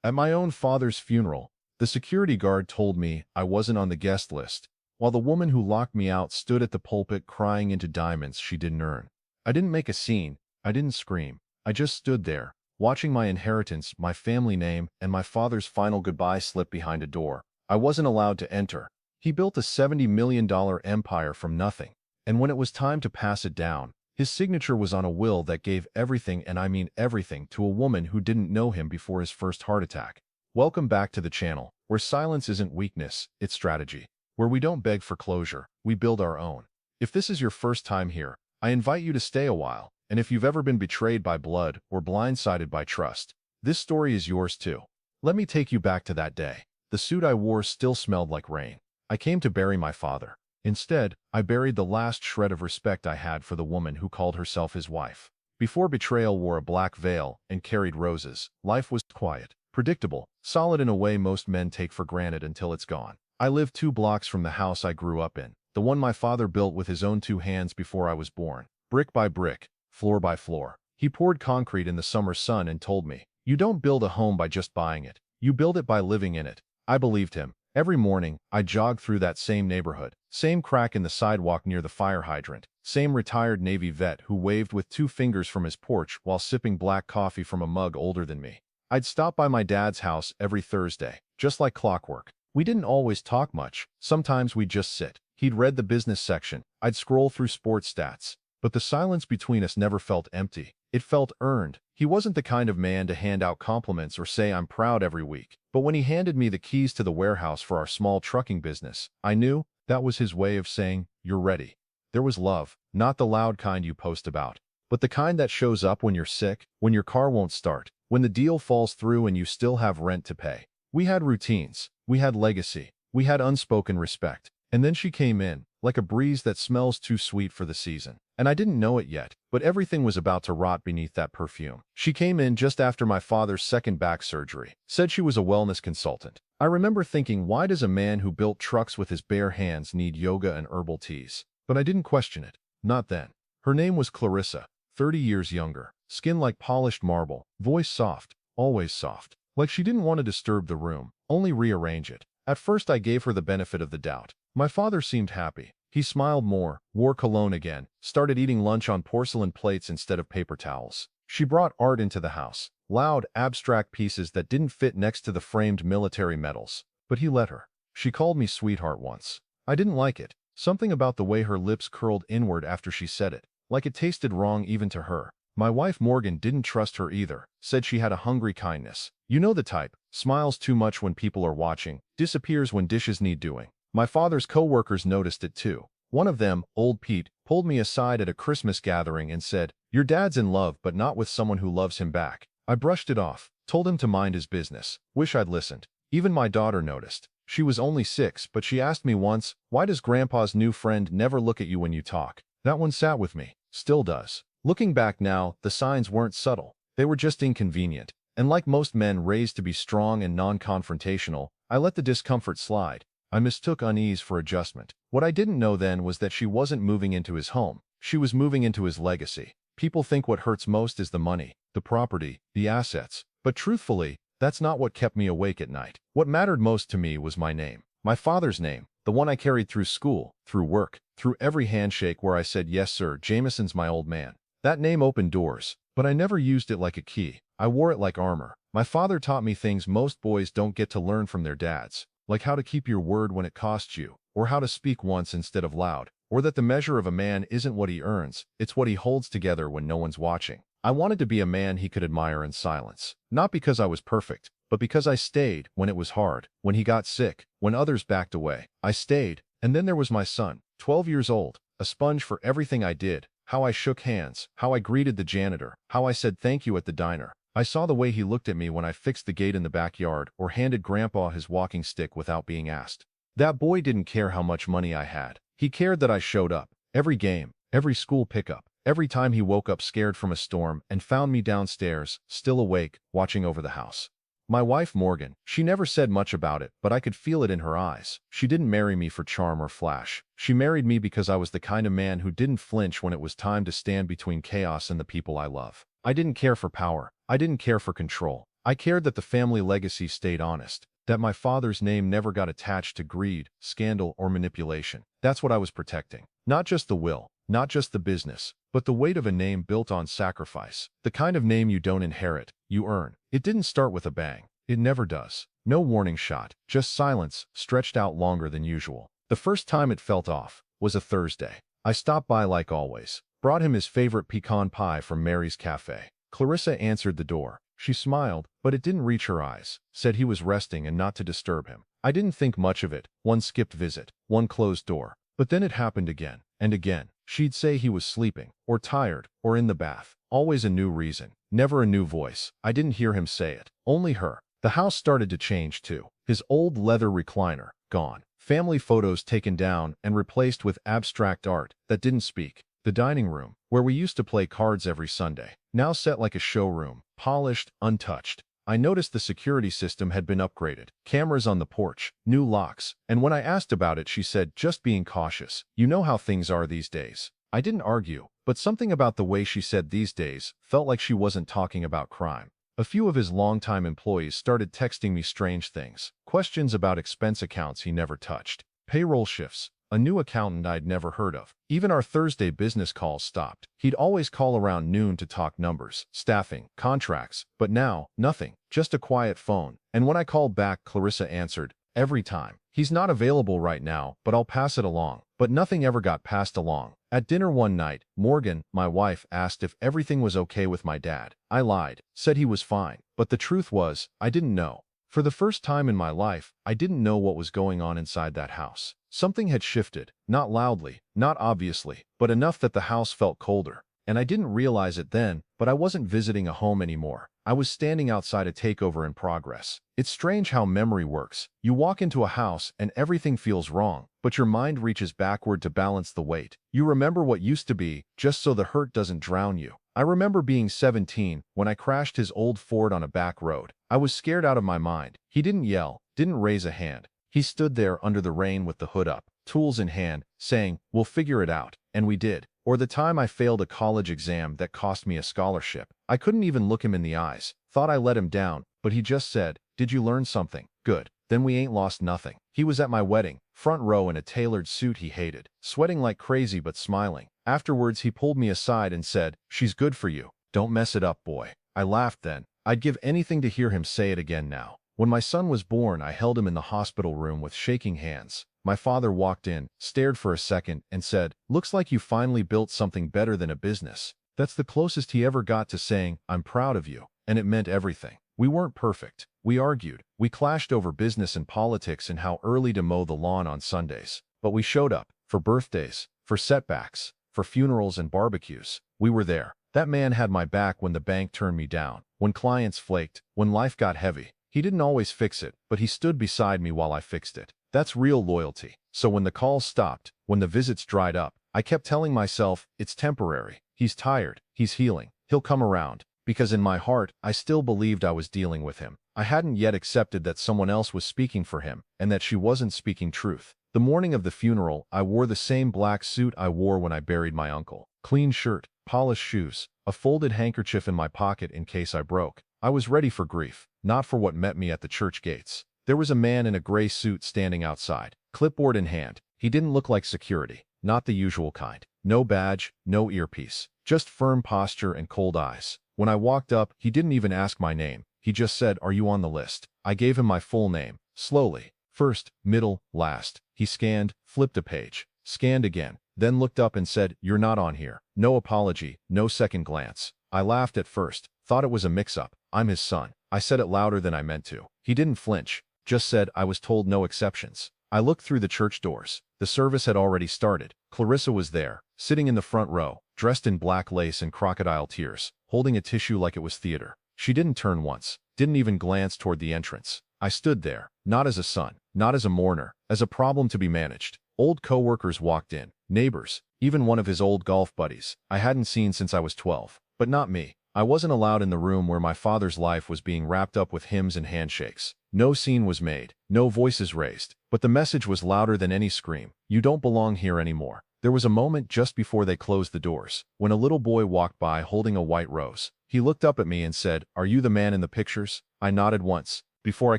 At my own father's funeral, the security guard told me I wasn't on the guest list, while the woman who locked me out stood at the pulpit crying into diamonds she didn't earn. I didn't make a scene. I didn't scream. I just stood there, watching my inheritance, my family name, and my father's final goodbye slip behind a door. I wasn't allowed to enter. He built a $70 million empire from nothing, and when it was time to pass it down, his signature was on a will that gave everything, and I mean everything, to a woman who didn't know him before his first heart attack. Welcome back to the channel, where silence isn't weakness, it's strategy. Where we don't beg for closure, we build our own. If this is your first time here, I invite you to stay a while, and if you've ever been betrayed by blood or blindsided by trust, this story is yours too. Let me take you back to that day. The suit I wore still smelled like rain. I came to bury my father. Instead, I buried the last shred of respect I had for the woman who called herself his wife. Before Betrayal wore a black veil and carried roses, life was quiet, predictable, solid in a way most men take for granted until it's gone. I lived 2 blocks from the house I grew up in, the one my father built with his own 2 hands before I was born. Brick by brick, floor by floor. He poured concrete in the summer sun and told me, "You don't build a home by just buying it. You build it by living in it." I believed him. Every morning, I jogged through that same neighborhood, same crack in the sidewalk near the fire hydrant, same retired Navy vet who waved with 2 fingers from his porch while sipping black coffee from a mug older than me. I'd stop by my dad's house every Thursday, just like clockwork. We didn't always talk much. Sometimes we'd just sit. He'd read the business section. I'd scroll through sports stats. But the silence between us never felt empty. It felt earned. He wasn't the kind of man to hand out compliments or say I'm proud every week. But when he handed me the keys to the warehouse for our small trucking business, I knew that was his way of saying, "You're ready." There was love, not the loud kind you post about, but the kind that shows up when you're sick, when your car won't start, when the deal falls through and you still have rent to pay. We had routines. We had legacy. We had unspoken respect. And then she came in, like a breeze that smells too sweet for the season. And I didn't know it yet, but everything was about to rot beneath that perfume. She came in just after my father's second back surgery, said she was a wellness consultant. I remember thinking, why does a man who built trucks with his bare hands need yoga and herbal teas? But I didn't question it. Not then. Her name was Clarissa, 30 years younger, skin like polished marble, voice soft, always soft. Like she didn't want to disturb the room, only rearrange it. At first I gave her the benefit of the doubt. My father seemed happy. He smiled more, wore cologne again, started eating lunch on porcelain plates instead of paper towels. She brought art into the house, loud, abstract pieces that didn't fit next to the framed military medals. But he let her. She called me sweetheart once. I didn't like it. Something about the way her lips curled inward after she said it, like it tasted wrong even to her. My wife Morgan didn't trust her either, said she had a hungry kindness. You know the type, smiles too much when people are watching, disappears when dishes need doing. My father's co-workers noticed it too. One of them, old Pete, pulled me aside at a Christmas gathering and said, "Your dad's in love, but not with someone who loves him back." I brushed it off, told him to mind his business. Wish I'd listened. Even my daughter noticed. She was only 6, but she asked me once, "Why does Grandpa's new friend never look at you when you talk?" That one sat with me. Still does. Looking back now, the signs weren't subtle. They were just inconvenient. And like most men raised to be strong and non-confrontational, I let the discomfort slide. I mistook unease for adjustment. What I didn't know then was that she wasn't moving into his home. She was moving into his legacy. People think what hurts most is the money, the property, the assets. But truthfully, that's not what kept me awake at night. What mattered most to me was my name. My father's name, the one I carried through school, through work, through every handshake where I said, "Yes, sir, Jameson's my old man." That name opened doors, but I never used it like a key. I wore it like armor. My father taught me things most boys don't get to learn from their dads, like how to keep your word when it costs you, or how to speak once instead of loud, or that the measure of a man isn't what he earns, it's what he holds together when no one's watching. I wanted to be a man he could admire in silence, not because I was perfect, but because I stayed when it was hard, when he got sick, when others backed away. I stayed, and then there was my son, 12 years old, a sponge for everything I did, how I shook hands, how I greeted the janitor, how I said thank you at the diner. I saw the way he looked at me when I fixed the gate in the backyard or handed Grandpa his walking stick without being asked. That boy didn't care how much money I had. He cared that I showed up. Every game, every school pickup, every time he woke up scared from a storm and found me downstairs, still awake, watching over the house. My wife Morgan, she never said much about it, but I could feel it in her eyes. She didn't marry me for charm or flash. She married me because I was the kind of man who didn't flinch when it was time to stand between chaos and the people I love. I didn't care for power. I didn't care for control. I cared that the family legacy stayed honest, that my father's name never got attached to greed, scandal, or manipulation. That's what I was protecting. Not just the will, not just the business, but the weight of a name built on sacrifice. The kind of name you don't inherit, you earn. It didn't start with a bang. It never does. No warning shot, just silence, stretched out longer than usual. The first time it felt off was a Thursday. I stopped by like always, brought him his favorite pecan pie from Mary's Cafe. Clarissa answered the door. She smiled, but it didn't reach her eyes, said he was resting and not to disturb him. I didn't think much of it. One skipped visit, one closed door. But then it happened again, and again. She'd say he was sleeping, or tired, or in the bath. Always a new reason, never a new voice. I didn't hear him say it, only her. The house started to change too. His old leather recliner, gone. Family photos taken down and replaced with abstract art that didn't speak. The dining room, where we used to play cards every Sunday, now set like a showroom, polished, untouched. I noticed the security system had been upgraded. Cameras on the porch, new locks, and when I asked about it she said, just being cautious. You know how things are these days. I didn't argue, but something about the way she said these days felt like she wasn't talking about crime. A few of his longtime employees started texting me strange things, questions about expense accounts he never touched, payroll shifts, a new accountant I'd never heard of. Even our Thursday business calls stopped. He'd always call around noon to talk numbers, staffing, contracts, but now, nothing, just a quiet phone. And when I called back, Clarissa answered, every time. He's not available right now, but I'll pass it along. But nothing ever got passed along. At dinner one night, Morgan, my wife, asked if everything was okay with my dad. I lied, said he was fine, but the truth was, I didn't know. For the first time in my life, I didn't know what was going on inside that house. Something had shifted, not loudly, not obviously, but enough that the house felt colder. And I didn't realize it then, but I wasn't visiting a home anymore. I was standing outside a takeover in progress. It's strange how memory works. You walk into a house and everything feels wrong, but your mind reaches backward to balance the weight. You remember what used to be, just so the hurt doesn't drown you. I remember being 17 when I crashed his old Ford on a back road. I was scared out of my mind. He didn't yell, didn't raise a hand. He stood there under the rain with the hood up, tools in hand, saying, we'll figure it out. And we did. Or the time I failed a college exam that cost me a scholarship. I couldn't even look him in the eyes. Thought I let him down, but he just said, did you learn something? Good. Then we ain't lost nothing. He was at my wedding, front row in a tailored suit he hated, sweating like crazy but smiling. Afterwards he pulled me aside and said, she's good for you. Don't mess it up, boy. I laughed then. I'd give anything to hear him say it again now. When my son was born, I held him in the hospital room with shaking hands. My father walked in, stared for a second, and said, looks like you finally built something better than a business. That's the closest he ever got to saying, I'm proud of you. And it meant everything. We weren't perfect. We argued. We clashed over business and politics and how early to mow the lawn on Sundays. But we showed up. For birthdays, for setbacks, for funerals and barbecues. We were there. That man had my back when the bank turned me down, when clients flaked, when life got heavy. He didn't always fix it, but he stood beside me while I fixed it. That's real loyalty. So when the calls stopped, when the visits dried up, I kept telling myself, it's temporary. He's tired. He's healing. He'll come around. Because in my heart, I still believed I was dealing with him. I hadn't yet accepted that someone else was speaking for him, and that she wasn't speaking truth. The morning of the funeral, I wore the same black suit I wore when I buried my uncle. Clean shirt, polished shoes, a folded handkerchief in my pocket in case I broke. I was ready for grief, not for what met me at the church gates. There was a man in a gray suit standing outside, clipboard in hand. He didn't look like security, not the usual kind. No badge, no earpiece, just firm posture and cold eyes. When I walked up, he didn't even ask my name. He just said, are you on the list? I gave him my full name, slowly. First, middle, last. He scanned, flipped a page, scanned again, then looked up and said, you're not on here. No apology, no second glance. I laughed at first, thought it was a mix-up. I'm his son. I said it louder than I meant to. He didn't flinch, just said, I was told no exceptions. I looked through the church doors. The service had already started. Clarissa was there, sitting in the front row, dressed in black lace and crocodile tears, holding a tissue like it was theater. She didn't turn once, didn't even glance toward the entrance. I stood there, not as a son, not as a mourner, as a problem to be managed. Old co-workers walked in, neighbors, even one of his old golf buddies I hadn't seen since I was 12. But not me. I wasn't allowed in the room where my father's life was being wrapped up with hymns and handshakes. No scene was made, no voices raised, but the message was louder than any scream. You don't belong here anymore. There was a moment just before they closed the doors, when a little boy walked by holding a white rose. He looked up at me and said, are you the man in the pictures? I nodded once. Before I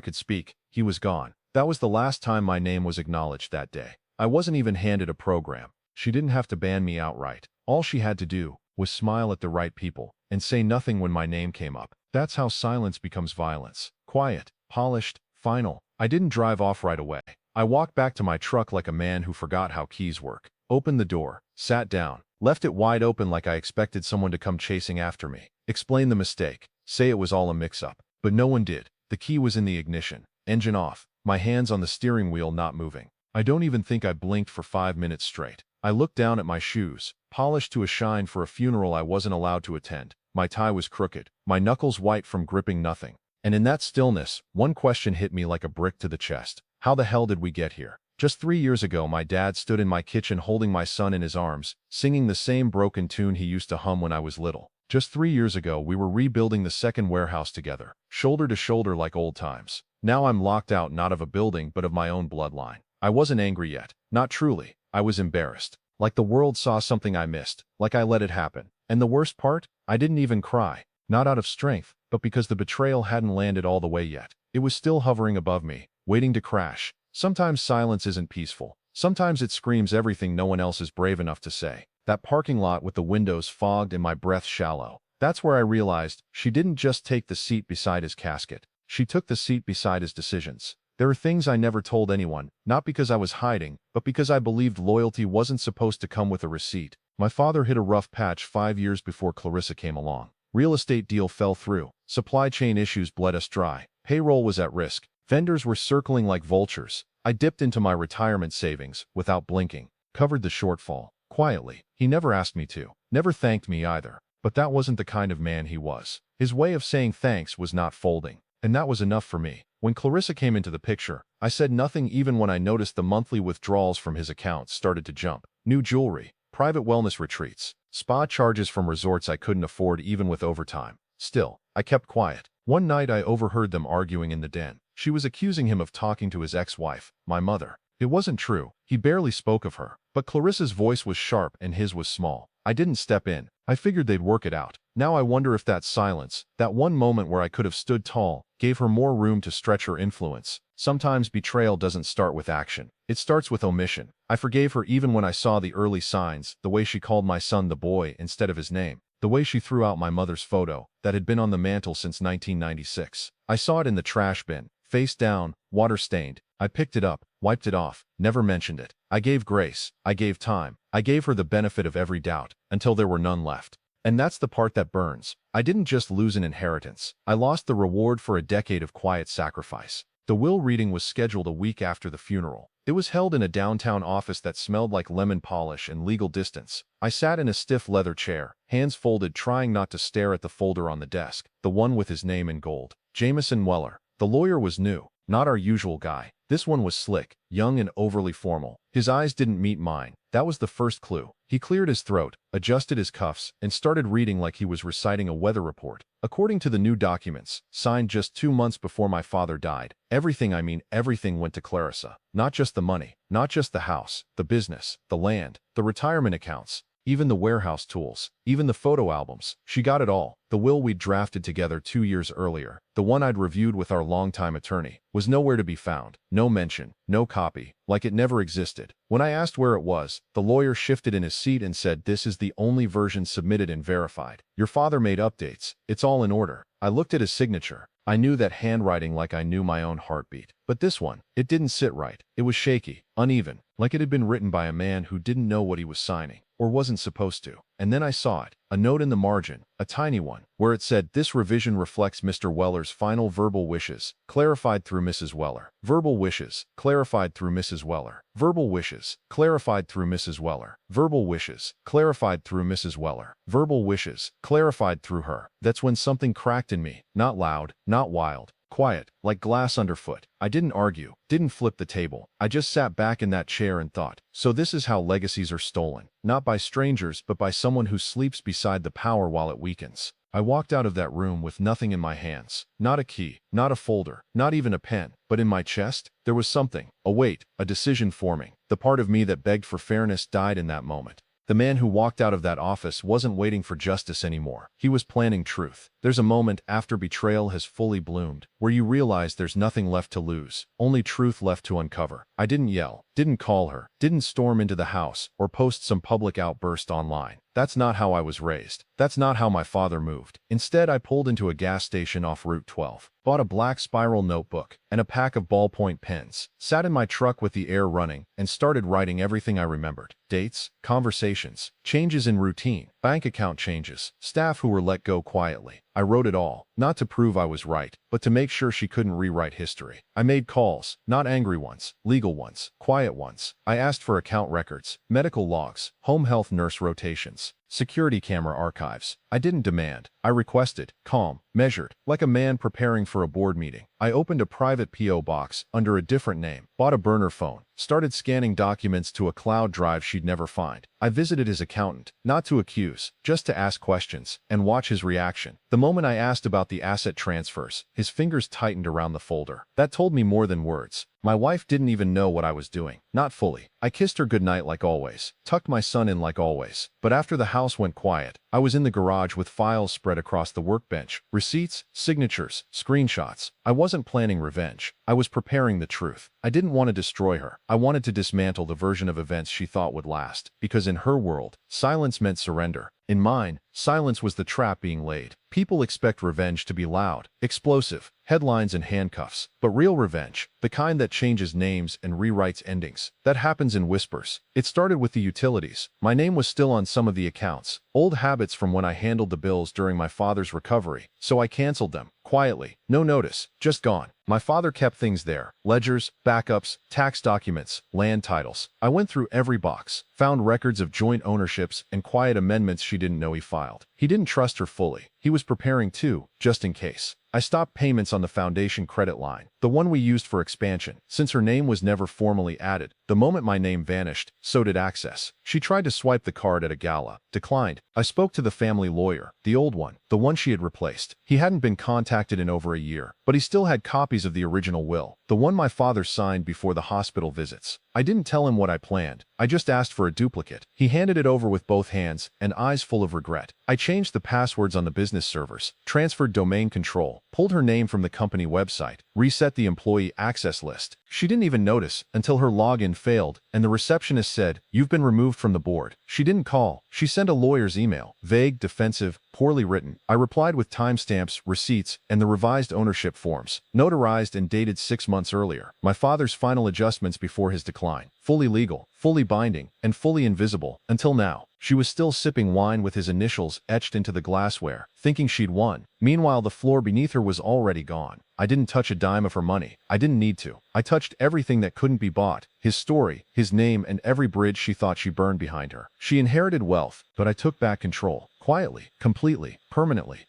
could speak, he was gone. That was the last time my name was acknowledged that day. I wasn't even handed a program. She didn't have to ban me outright. All she had to do was smile at the right people and say nothing when my name came up. That's how silence becomes violence. Quiet, polished, final. I didn't drive off right away. I walked back to my truck like a man who forgot how keys work. Opened the door, sat down, left it wide open like I expected someone to come chasing after me. Explain the mistake. Say it was all a mix-up. But no one did. The key was in the ignition. Engine off. My hands on the steering wheel not moving. I don't even think I blinked for 5 minutes straight. I looked down at my shoes, polished to a shine for a funeral I wasn't allowed to attend. My tie was crooked, my knuckles white from gripping nothing. And in that stillness, one question hit me like a brick to the chest. How the hell did we get here? Just 3 years ago, my dad stood in my kitchen holding my son in his arms, singing the same broken tune he used to hum when I was little. Just 3 years ago, we were rebuilding the second warehouse together, shoulder to shoulder like old times. Now I'm locked out not of a building but of my own bloodline. I wasn't angry yet. Not truly. I was embarrassed. Like the world saw something I missed. Like I let it happen. And the worst part? I didn't even cry. Not out of strength, but because the betrayal hadn't landed all the way yet. It was still hovering above me, waiting to crash. Sometimes silence isn't peaceful. Sometimes it screams everything no one else is brave enough to say. That parking lot with the windows fogged and my breath shallow. That's where I realized she didn't just take the seat beside his casket. She took the seat beside his decisions. There are things I never told anyone, not because I was hiding, but because I believed loyalty wasn't supposed to come with a receipt. My father hit a rough patch 5 years before Clarissa came along. Real estate deal fell through. Supply chain issues bled us dry. Payroll was at risk. Vendors were circling like vultures. I dipped into my retirement savings, without blinking, covered the shortfall, quietly. He never asked me to, never thanked me either. But that wasn't the kind of man he was. His way of saying thanks was not folding. And that was enough for me. When Clarissa came into the picture, I said nothing even when I noticed the monthly withdrawals from his accounts started to jump. New jewelry, private wellness retreats, spa charges from resorts I couldn't afford even with overtime. Still, I kept quiet. One night I overheard them arguing in the den. She was accusing him of talking to his ex-wife, my mother. It wasn't true. He barely spoke of her. But Clarissa's voice was sharp and his was small. I didn't step in. I figured they'd work it out. Now I wonder if that silence, that one moment where I could have stood tall, gave her more room to stretch her influence. Sometimes betrayal doesn't start with action. It starts with omission. I forgave her even when I saw the early signs, the way she called my son the boy instead of his name, the way she threw out my mother's photo that had been on the mantle since 1996. I saw it in the trash bin, face down, water-stained. I picked it up, wiped it off, never mentioned it. I gave grace. I gave time. I gave her the benefit of every doubt, until there were none left. And that's the part that burns. I didn't just lose an inheritance. I lost the reward for a decade of quiet sacrifice. The will reading was scheduled a week after the funeral. It was held in a downtown office that smelled like lemon polish and legal distance. I sat in a stiff leather chair, hands folded, trying not to stare at the folder on the desk, the one with his name in gold. Jameson Weller. The lawyer was new, not our usual guy. This one was slick, young and overly formal. His eyes didn't meet mine. That was the first clue. He cleared his throat, adjusted his cuffs, and started reading like he was reciting a weather report. According to the new documents, signed just 2 months before my father died, everything went to Clarissa. Not just the money, not just the house, the business, the land, the retirement accounts, even the warehouse tools, even the photo albums. She got it all. The will we'd drafted together 2 years earlier, the one I'd reviewed with our longtime attorney, was nowhere to be found. No mention, no copy, like it never existed. When I asked where it was, the lawyer shifted in his seat and said, "This is the only version submitted and verified. Your father made updates. It's all in order." I looked at his signature. I knew that handwriting like I knew my own heartbeat. But this one, it didn't sit right. It was shaky, uneven, like it had been written by a man who didn't know what he was signing, or wasn't supposed to. And then I saw it, a note in the margin, a tiny one, where it said, "This revision reflects Mr. Weller's final verbal wishes, clarified through Mrs. Weller. Verbal wishes, clarified through Mrs. Weller. Verbal wishes, clarified through Mrs. Weller. Verbal wishes, clarified through Mrs. Weller. Verbal wishes, clarified through her." That's when something cracked in me, not loud, not wild. Quiet, like glass underfoot. I didn't argue, didn't flip the table. I just sat back in that chair and thought, so this is how legacies are stolen. Not by strangers, but by someone who sleeps beside the power while it weakens. I walked out of that room with nothing in my hands. Not a key, not a folder, not even a pen. But in my chest, there was something, a weight, a decision forming. The part of me that begged for fairness died in that moment. The man who walked out of that office wasn't waiting for justice anymore. He was planning truth. There's a moment after betrayal has fully bloomed, where you realize there's nothing left to lose, only truth left to uncover. I didn't yell, didn't call her, didn't storm into the house, or post some public outburst online. That's not how I was raised. That's not how my father moved. Instead, I pulled into a gas station off Route 12, bought a black spiral notebook and a pack of ballpoint pens, sat in my truck with the air running, and started writing everything I remembered. Dates, conversations, changes in routine, bank account changes, staff who were let go quietly. I wrote it all, not to prove I was right, but to make sure she couldn't rewrite history. I made calls, not angry ones, legal ones, quiet ones. I asked for account records, medical logs, home health nurse rotations, security camera archives. I didn't demand. I requested, calm, measured, like a man preparing for a board meeting. I opened a private P.O. box under a different name, bought a burner phone, started scanning documents to a cloud drive she'd never find. I visited his accountant, not to accuse, just to ask questions, and watch his reaction. The moment I asked about the asset transfers, his fingers tightened around the folder. That told me more than words. My wife didn't even know what I was doing. Not fully. I kissed her goodnight like always, tucked my son in like always. But after the house went quiet, I was in the garage with files spread across the workbench, receipts, signatures, screenshots. I wasn't planning revenge. I was preparing the truth. I didn't want to destroy her. I wanted to dismantle the version of events she thought would last. Because in her world, silence meant surrender. In mine, silence was the trap being laid. People expect revenge to be loud, explosive, headlines and handcuffs. But real revenge, the kind that changes names and rewrites endings, that happens in whispers. It started with the utilities. My name was still on some of the accounts, old habits from when I handled the bills during my father's recovery, so I canceled them. Quietly, no notice, just gone. My father kept things there, ledgers, backups, tax documents, land titles. I went through every box, found records of joint ownerships and quiet amendments she didn't know he filed. He didn't trust her fully. He was preparing too, just in case. I stopped payments on the foundation credit line, the one we used for expansion, since her name was never formally added. The moment my name vanished, so did access. She tried to swipe the card at a gala, declined. I spoke to the family lawyer, the old one, the one she had replaced. He hadn't been contacted in over a year, but he still had copies of the original will, the one my father signed before the hospital visits. I didn't tell him what I planned. I just asked for a duplicate. He handed it over with both hands and eyes full of regret. I changed the passwords on the business servers, transferred domain control, pulled her name from the company website, reset the employee access list. She didn't even notice until her login failed and the receptionist said, "You've been removed from the board." She didn't call. She sent a lawyer's email, vague, defensive, poorly written. I replied with timestamps, receipts, and the revised ownership forms, notarized and dated 6 months earlier. My father's final adjustments before his decline. Fully legal, fully binding, and fully invisible, until now. She was still sipping wine with his initials etched into the glassware, thinking she'd won. Meanwhile, the floor beneath her was already gone. I didn't touch a dime of her money. I didn't need to. I touched everything that couldn't be bought. His story, his name, and every bridge she thought she burned behind her. She inherited wealth, but I took back control. Quietly, completely, permanently.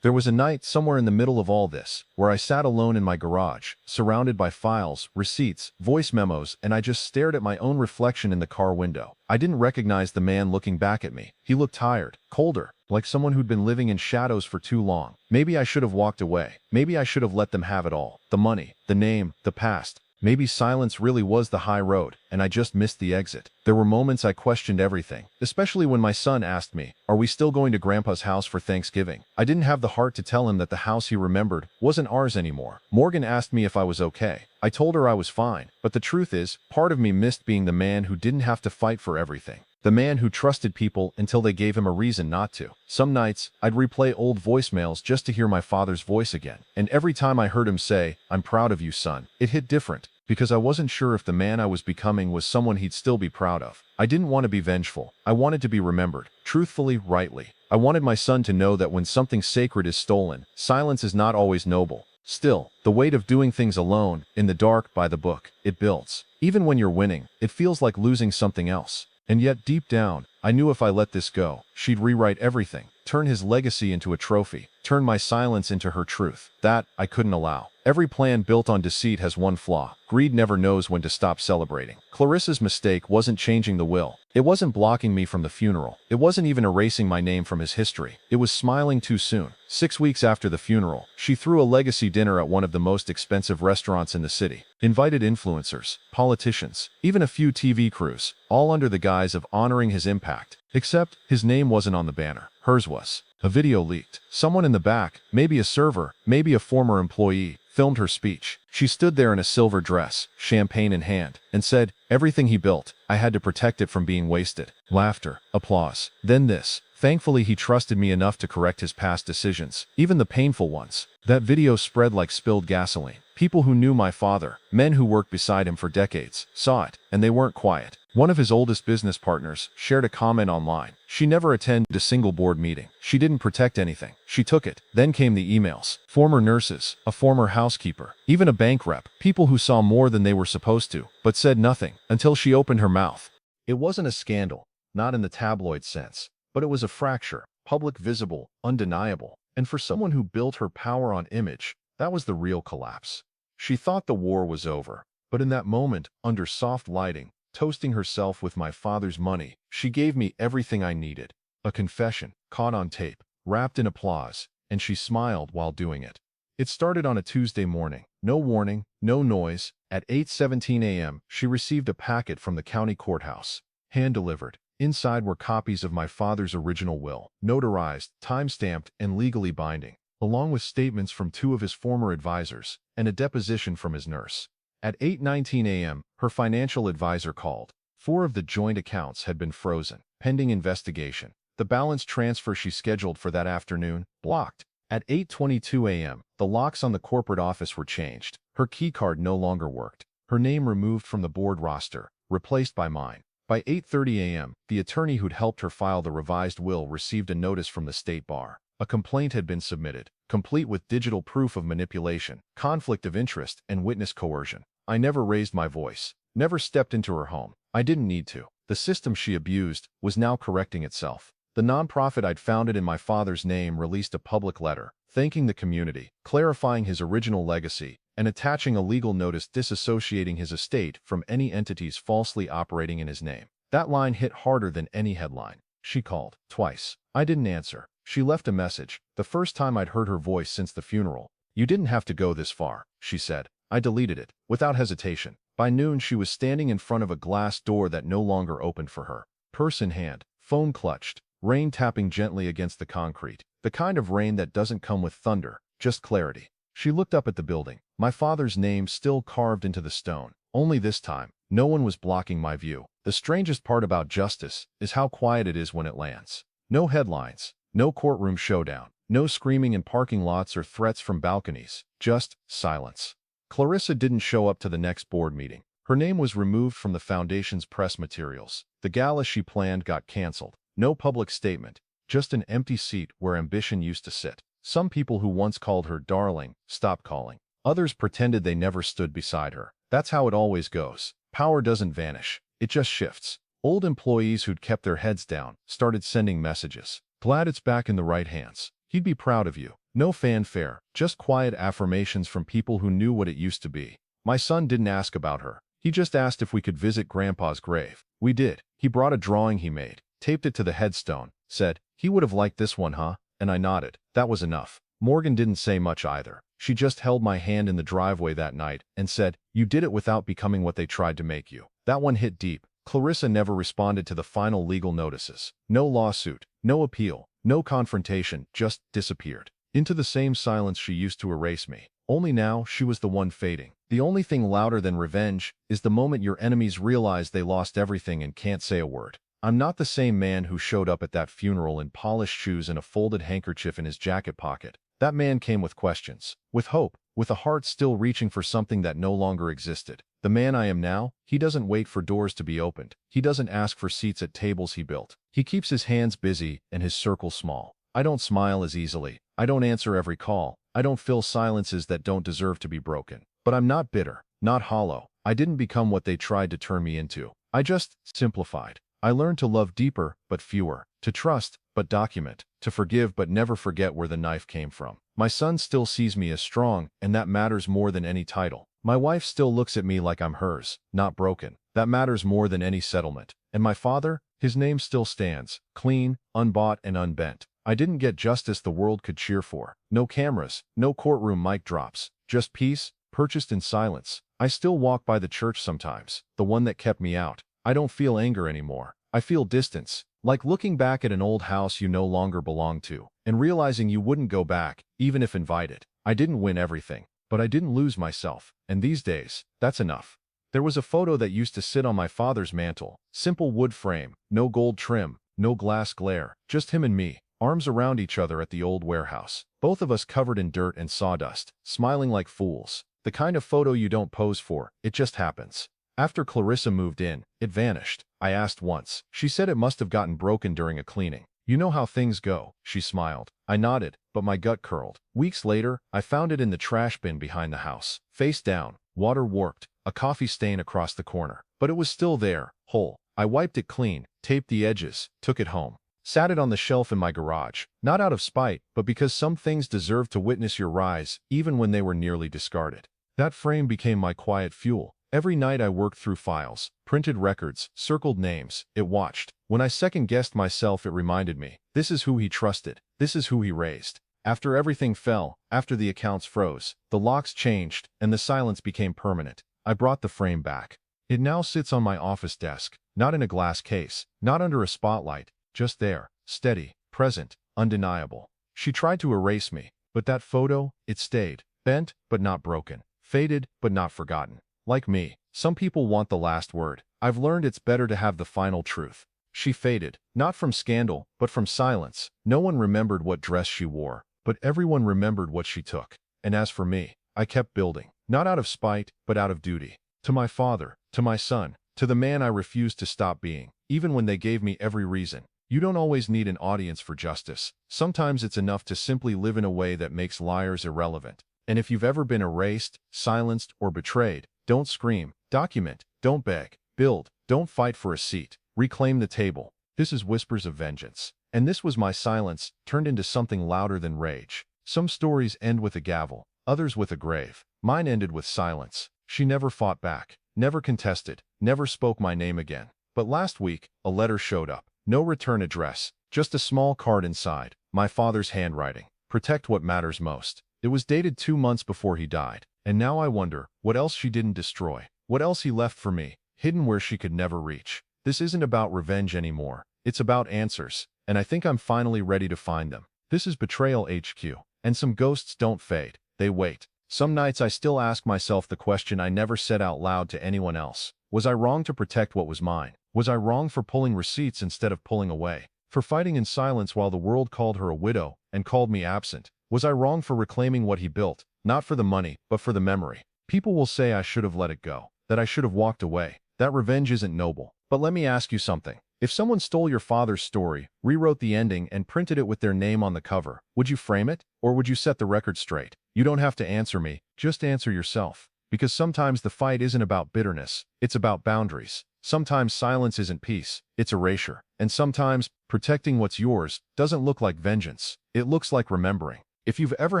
There was a night somewhere in the middle of all this, where I sat alone in my garage, surrounded by files, receipts, voice memos, and I just stared at my own reflection in the car window. I didn't recognize the man looking back at me. He looked tired, colder, like someone who'd been living in shadows for too long. Maybe I should have walked away. Maybe I should have let them have it all. The money, the name, the past. Maybe silence really was the high road, and I just missed the exit. There were moments I questioned everything, especially when my son asked me, "Are we still going to Grandpa's house for Thanksgiving?" I didn't have the heart to tell him that the house he remembered wasn't ours anymore. Morgan asked me if I was okay. I told her I was fine, but the truth is, part of me missed being the man who didn't have to fight for everything. The man who trusted people until they gave him a reason not to. Some nights, I'd replay old voicemails just to hear my father's voice again. And every time I heard him say, "I'm proud of you, son," it hit different. Because I wasn't sure if the man I was becoming was someone he'd still be proud of. I didn't want to be vengeful. I wanted to be remembered, truthfully, rightly. I wanted my son to know that when something sacred is stolen, silence is not always noble. Still, the weight of doing things alone, in the dark, by the book, it builds. Even when you're winning, it feels like losing something else. And yet, deep down, I knew if I let this go, she'd rewrite everything, turn his legacy into a trophy, turn my silence into her truth. That, I couldn't allow. Every plan built on deceit has one flaw. Greed never knows when to stop celebrating. Clarissa's mistake wasn't changing the will. It wasn't blocking me from the funeral. It wasn't even erasing my name from his history. It was smiling too soon. 6 weeks after the funeral, she threw a legacy dinner at one of the most expensive restaurants in the city. Invited influencers, politicians, even a few TV crews, all under the guise of honoring his impact. Except, his name wasn't on the banner. Hers was. A video leaked. Someone in the back, maybe a server, maybe a former employee, filmed her speech. She stood there in a silver dress, champagne in hand, and said, "Everything he built, I had to protect it from being wasted." Laughter, applause. Then this. Thankfully, he trusted me enough to correct his past decisions, even the painful ones. That video spread like spilled gasoline. People who knew my father, men who worked beside him for decades, saw it, and they weren't quiet. One of his oldest business partners shared a comment online. She never attended a single board meeting. She didn't protect anything. She took it. Then came the emails. Former nurses, a former housekeeper, even a bank rep. People who saw more than they were supposed to, but said nothing, until she opened her mouth. It wasn't a scandal, not in the tabloid sense, but it was a fracture, public, visible, undeniable. And for someone who built her power on image, that was the real collapse. She thought the war was over, but in that moment, under soft lighting, toasting herself with my father's money, she gave me everything I needed. A confession, caught on tape, wrapped in applause, and she smiled while doing it. It started on a Tuesday morning. No warning, no noise. At 8:17 a.m., she received a packet from the county courthouse. Hand-delivered. Inside were copies of my father's original will, notarized, time-stamped, and legally binding, along with statements from 2 of his former advisors and a deposition from his nurse. At 8:19 a.m., her financial advisor called. 4 of the joint accounts had been frozen, pending investigation. The balance transfer she scheduled for that afternoon, blocked. At 8:22 a.m., the locks on the corporate office were changed. Her keycard no longer worked. Her name removed from the board roster, replaced by mine. By 8:30 a.m., the attorney who'd helped her file the revised will received a notice from the state bar. A complaint had been submitted, complete with digital proof of manipulation, conflict of interest, and witness coercion. I never raised my voice, never stepped into her home. I didn't need to. The system she abused was now correcting itself. The nonprofit I'd founded in my father's name released a public letter, thanking the community, clarifying his original legacy, and attaching a legal notice disassociating his estate from any entities falsely operating in his name. That line hit harder than any headline. She called. Twice. I didn't answer. She left a message, the first time I'd heard her voice since the funeral. "You didn't have to go this far," she said. I deleted it, without hesitation. By noon, she was standing in front of a glass door that no longer opened for her. Purse in hand, phone clutched, rain tapping gently against the concrete. The kind of rain that doesn't come with thunder, just clarity. She looked up at the building, my father's name still carved into the stone. Only this time, no one was blocking my view. The strangest part about justice is how quiet it is when it lands. No headlines, no courtroom showdown, no screaming in parking lots or threats from balconies, just silence. Clarissa didn't show up to the next board meeting. Her name was removed from the foundation's press materials. The gala she planned got canceled. No public statement, just an empty seat where ambition used to sit. Some people who once called her darling stopped calling. Others pretended they never stood beside her. That's how it always goes. Power doesn't vanish. It just shifts. Old employees who'd kept their heads down started sending messages. "Glad it's back in the right hands. He'd be proud of you." No fanfare, just quiet affirmations from people who knew what it used to be. My son didn't ask about her. He just asked if we could visit Grandpa's grave. We did. He brought a drawing he made, taped it to the headstone, said, "He would have liked this one, huh?" And I nodded. That was enough. Morgan didn't say much either. She just held my hand in the driveway that night and said, "You did it without becoming what they tried to make you." That one hit deep. Clarissa never responded to the final legal notices. No lawsuit, no appeal, no confrontation, just disappeared. Into the same silence she used to erase me. Only now, she was the one fading. The only thing louder than revenge is the moment your enemies realize they lost everything and can't say a word. I'm not the same man who showed up at that funeral in polished shoes and a folded handkerchief in his jacket pocket. That man came with questions, with hope, with a heart still reaching for something that no longer existed. The man I am now, he doesn't wait for doors to be opened. He doesn't ask for seats at tables he built. He keeps his hands busy and his circle small. I don't smile as easily. I don't answer every call. I don't fill silences that don't deserve to be broken. But I'm not bitter, not hollow. I didn't become what they tried to turn me into. I just simplified. I learned to love deeper, but fewer. To trust, but document. To forgive, but never forget where the knife came from. My son still sees me as strong, and that matters more than any title. My wife still looks at me like I'm hers, not broken. That matters more than any settlement. And my father? His name still stands, clean, unbought, and unbent. I didn't get justice the world could cheer for. No cameras, no courtroom mic drops. Just peace, purchased in silence. I still walk by the church sometimes, the one that kept me out. I don't feel anger anymore. I feel distance, like looking back at an old house you no longer belong to, and realizing you wouldn't go back, even if invited. I didn't win everything, but I didn't lose myself, and these days, that's enough. There was a photo that used to sit on my father's mantle, simple wood frame, no gold trim, no glass glare, just him and me, arms around each other at the old warehouse, both of us covered in dirt and sawdust, smiling like fools. The kind of photo you don't pose for, it just happens. After Clarissa moved in, it vanished. I asked once. She said it must have gotten broken during a cleaning. You know how things go, she smiled. I nodded, but my gut curled. Weeks later, I found it in the trash bin behind the house. Face down, water warped, a coffee stain across the corner. But it was still there, whole. I wiped it clean, taped the edges, took it home. Sat it on the shelf in my garage, not out of spite, but because some things deserve to witness your rise, even when they were nearly discarded. That frame became my quiet fuel. Every night I worked through files, printed records, circled names. It watched. When I second-guessed myself, it reminded me, this is who he trusted. This is who he raised. After everything fell, after the accounts froze, the locks changed, and the silence became permanent, I brought the frame back. It now sits on my office desk, not in a glass case, not under a spotlight, just there, steady, present, undeniable. She tried to erase me, but that photo, it stayed, bent but not broken, faded but not forgotten. Like me, some people want the last word. I've learned it's better to have the final truth. She faded, not from scandal, but from silence. No one remembered what dress she wore, but everyone remembered what she took. And as for me, I kept building, not out of spite, but out of duty. To my father, to my son, to the man I refused to stop being, even when they gave me every reason. You don't always need an audience for justice. Sometimes it's enough to simply live in a way that makes liars irrelevant. And if you've ever been erased, silenced, or betrayed, don't scream, document, don't beg, build, don't fight for a seat, reclaim the table. This is Whispers of Vengeance. And this was my silence, turned into something louder than rage. Some stories end with a gavel, others with a grave. Mine ended with silence. She never fought back, never contested, never spoke my name again. But last week, a letter showed up. No return address, just a small card inside, my father's handwriting. Protect what matters most. It was dated 2 months before he died. And now I wonder, what else she didn't destroy? What else he left for me, hidden where she could never reach? This isn't about revenge anymore. It's about answers. And I think I'm finally ready to find them. This is Betrayal HQ. And some ghosts don't fade. They wait. Some nights I still ask myself the question I never said out loud to anyone else. Was I wrong to protect what was mine? Was I wrong for pulling receipts instead of pulling away? For fighting in silence while the world called her a widow and called me absent? Was I wrong for reclaiming what he built? Not for the money, but for the memory. People will say I should have let it go, that I should have walked away. That revenge isn't noble. But let me ask you something. If someone stole your father's story, rewrote the ending, and printed it with their name on the cover, would you frame it? Or would you set the record straight? You don't have to answer me, just answer yourself. Because sometimes the fight isn't about bitterness, it's about boundaries. Sometimes silence isn't peace, it's erasure. And sometimes, protecting what's yours doesn't look like vengeance. It looks like remembering. If you've ever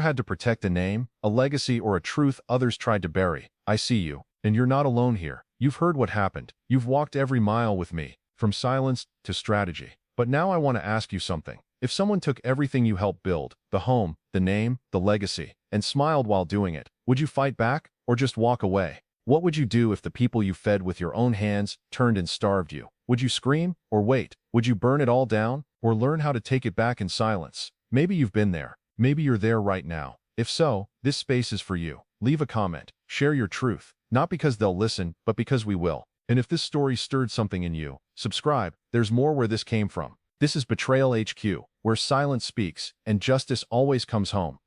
had to protect a name, a legacy, or a truth others tried to bury, I see you. And you're not alone here. You've heard what happened. You've walked every mile with me, from silence to strategy. But now I want to ask you something. If someone took everything you helped build, the home, the name, the legacy, and smiled while doing it, would you fight back, or just walk away? What would you do if the people you fed with your own hands turned and starved you? Would you scream, or wait? Would you burn it all down, or learn how to take it back in silence? Maybe you've been there. Maybe you're there right now. If so, this space is for you. Leave a comment. Share your truth. Not because they'll listen, but because we will. And if this story stirred something in you, subscribe. There's more where this came from. This is Betrayal HQ, where silence speaks, and justice always comes home.